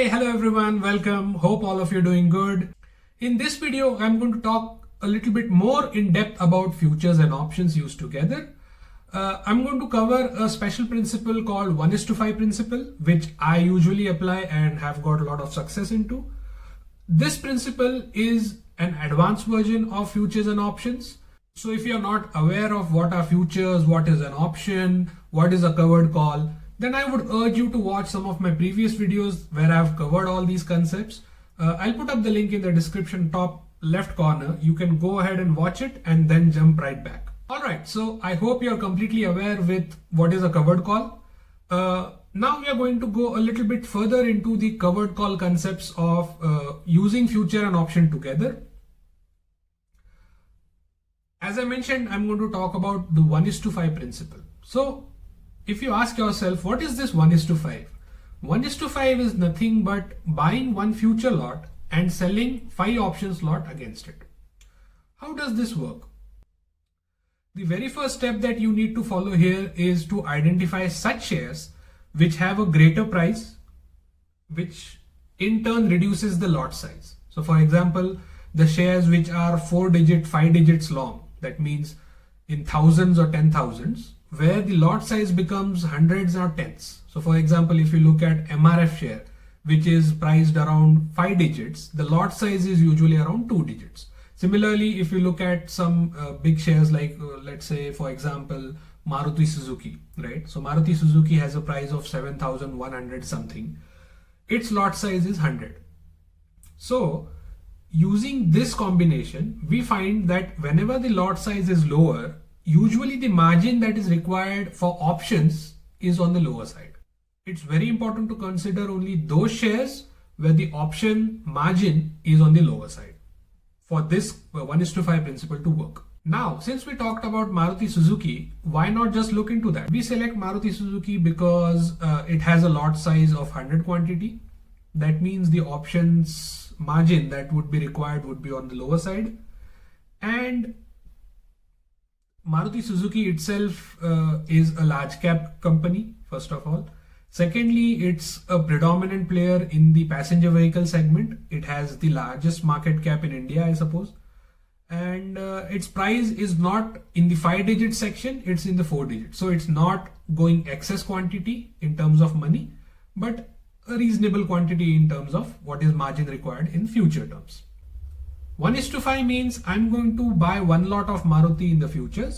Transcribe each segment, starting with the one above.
Hey, hello everyone, welcome. Hope all of you are doing good. In this video, I'm going to talk a little bit more in depth about futures and options used together. I'm going to cover a special principle called 1:5 principle, which I usually apply and have got a lot of success into. This principle is an advanced version of futures and options. So if you're not aware of what are futures, what is an option, what is a covered call, then I would urge you to watch some of my previous videos where I've covered all these concepts. I'll put up the link in the description top left corner. You can go ahead and watch it and then jump right back. Alright, so I hope you're completely aware with what is a covered call. Now we are going to go a little bit further into the covered call concepts of using future and option together. As I mentioned, I'm going to talk about the 1:5 principle. So if you ask yourself, what is this 1:5? 1:5 is nothing but buying one future lot and selling 5 options lot against it. How does this work? The very first step that you need to follow here is to identify such shares which have a greater price, which in turn reduces the lot size. So for example, the shares which are 5 digits long, that means in thousands or 10,000s, where the lot size becomes hundreds or tens. So for example, if you look at MRF share, which is priced around 5 digits, the lot size is usually around 2 digits. Similarly, if you look at some big shares like let's say for example Maruti Suzuki, right? So Maruti Suzuki has a price of 7,100 something. Its lot size is 100. So using this combination, we find that whenever the lot size is lower, usually the margin that is required for options is on the lower side. It's very important to consider only those shares where the option margin is on the lower side for this 1:5 principle to work. Now, since we talked about Maruti Suzuki, why not just look into that? We select Maruti Suzuki because it has a lot size of 100 quantity. That means the options margin that would be required would be on the lower side. And Maruti Suzuki itself is a large cap company, first of all. Secondly, it's a predominant player in the passenger vehicle segment. It has the largest market cap in India, I suppose. And its price is not in the 5 digit section, it's in the 4 digit. So it's not going excess quantity in terms of money, but a reasonable quantity in terms of what is margin required in future terms. 1:5 means I'm going to buy one lot of Maruti in the futures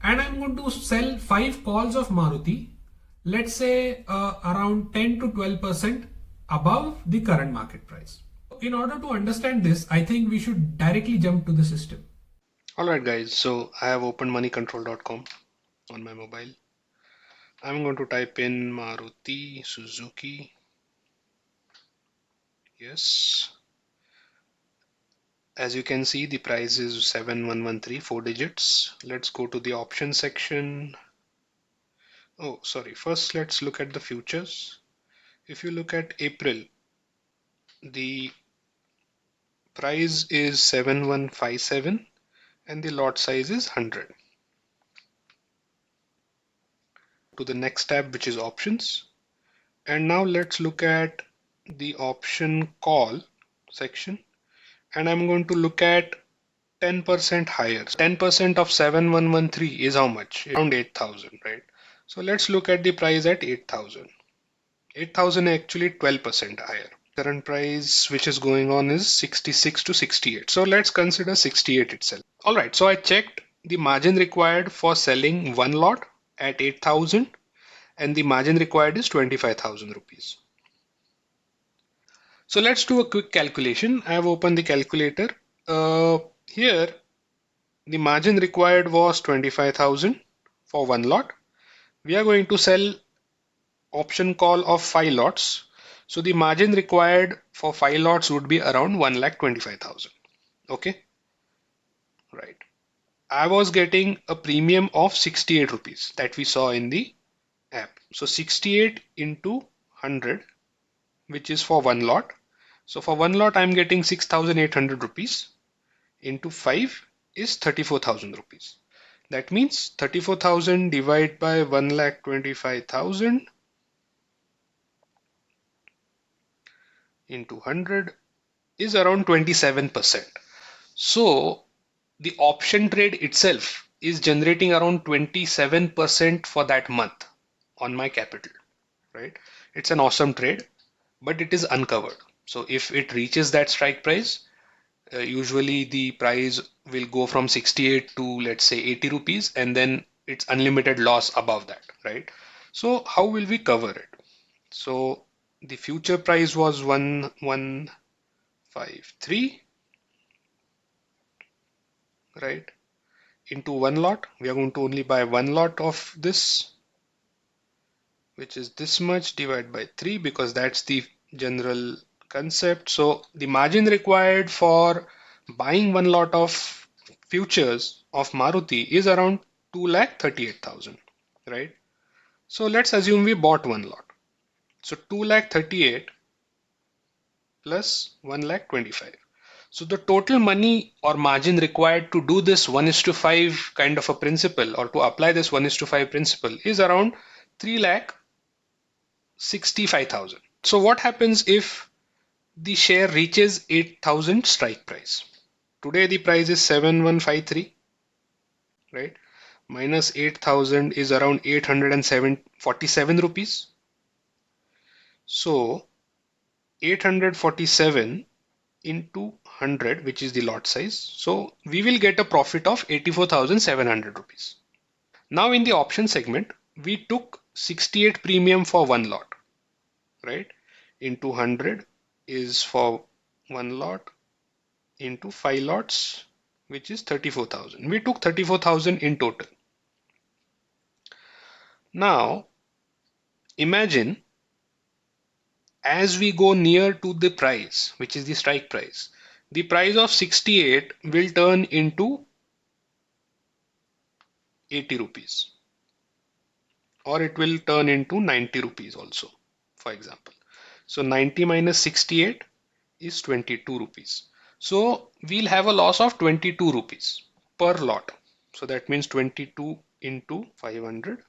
and I'm going to sell 5 calls of Maruti, let's say around 10 to 12% above the current market price. In order to understand this, I think we should directly jump to the system. Alright guys, so I have opened moneycontrol.com on my mobile. I'm going to type in Maruti Suzuki. Yes. As you can see, the price is 7113, 4 digits. Let's go to the option section. Oh, sorry. First, let's look at the futures. If you look at April, the price is 7157 and the lot size is 100. To the next tab, which is options. And now let's look at the option call section. And I'm going to look at 10% higher. 10% of 7113 is how much? Around 8,000, right? So let's look at the price at 8,000. 8,000 actually 12% higher. Current price which is going on is 66 to 68. So let's consider 68 itself. Alright, so I checked the margin required for selling one lot at 8,000 and the margin required is 25,000 rupees. So let's do a quick calculation. I have opened the calculator. Here the margin required was 25,000 for one lot. We are going to sell option call of 5 lots. So the margin required for 5 lots would be around 1,25,000. Okay. Right. I was getting a premium of 68 rupees that we saw in the app. So 68 into 100, which is for one lot. So for one lot, I'm getting 6,800 rupees into 5 is 34,000 rupees. That means 34,000 divided by 1,25,000. into 100 is around 27%. So the option trade itself is generating around 27% for that month on my capital, right? It's an awesome trade, but it is uncovered. So if it reaches that strike price, usually the price will go from 68 to, let's say, 80 rupees, and then it's unlimited loss above that, right? So how will we cover it? So the future price was 1153, right? Into one lot, we are going to only buy one lot of this, which is this much, divided by 3, because that's the general concept. So the margin required for buying one lot of futures of Maruti is around 2,38,000, right? So let's assume we bought one lot. So 2,38,000 plus 1,25,000. So the total money or margin required to do this 1:5 kind of a principle, or to apply this 1:5 principle, is around 3,65,000. So what happens if the share reaches 8,000 strike price? Today the price is 7,153, right? Minus 8,000 is around 847 rupees. So 847 into 100, which is the lot size. So we will get a profit of 84,700 rupees. Now in the option segment, we took 68 premium for one lot, right? Into 100 is for one lot, into 5 lots, which is 34,000. We took 34,000 in total. Now imagine, as we go near to the price, which is the strike price, the price of 68 will turn into 80 rupees, or it will turn into 90 rupees also, for example. So 90 minus 68 is 22 rupees. So we'll have a loss of 22 rupees per lot. So that means 22 into 500,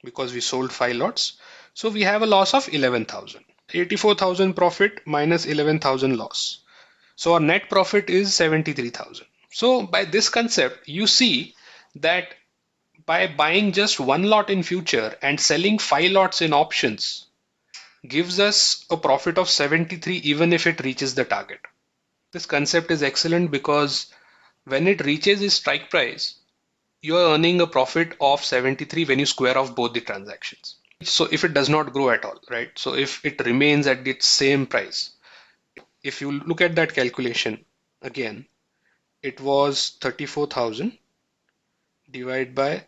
because we sold 5 lots. So we have a loss of 11,000. 84,000 profit minus 11,000 loss. So our net profit is 73,000. So by this concept, you see that by buying just one lot in future and selling 5 lots in options gives us a profit of 73 even if it reaches the target. This concept is excellent because when it reaches its strike price, you are earning a profit of 73 when you square off both the transactions. So if it does not grow at all, right? So if it remains at its same price, if you look at that calculation again, it was 34,000 divided by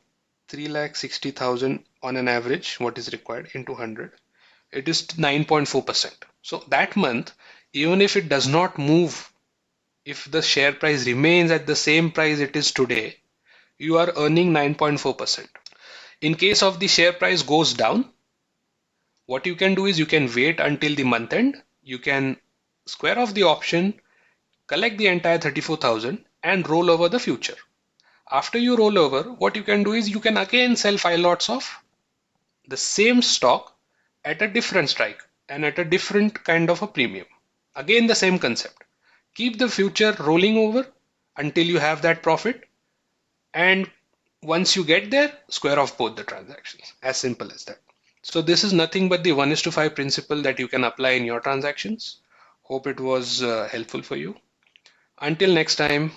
3,60,000 on an average, what is required, into 100. It is 9.4%. So that month, even if it does not move, if the share price remains at the same price it is today, you are earning 9.4%. In case of the share price goes down, what you can do is you can wait until the month end, you can square off the option, collect the entire 34,000 and roll over the future. After you roll over, what you can do is you can again sell 5 lots of the same stock at a different strike and at a different kind of a premium. Again, the same concept. Keep the future rolling over until you have that profit, and once you get there, square off both the transactions. As simple as that. So this is nothing but the 1:5 principle that you can apply in your transactions. Hope it was helpful for you. Until next time.